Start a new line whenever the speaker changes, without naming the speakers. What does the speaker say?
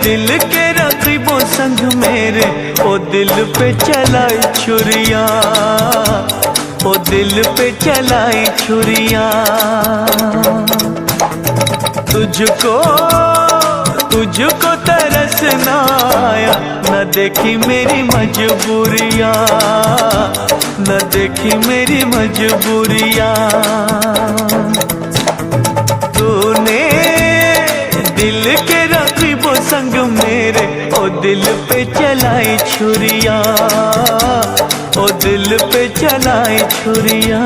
दिल के रकीबों संग मेरे, ओ दिल पे चलाई छुरियां, ओ दिल पे चलाई छुरियां। तुझको तुझको तरस न आया, न देखी मेरी मजबूरियां, न देखी मेरी मजबूरियां। तूने दिल के रकीबों संग मेरे, ओ दिल पे चलाई छुरियां, ओ दिल पे चलाई छुरियां।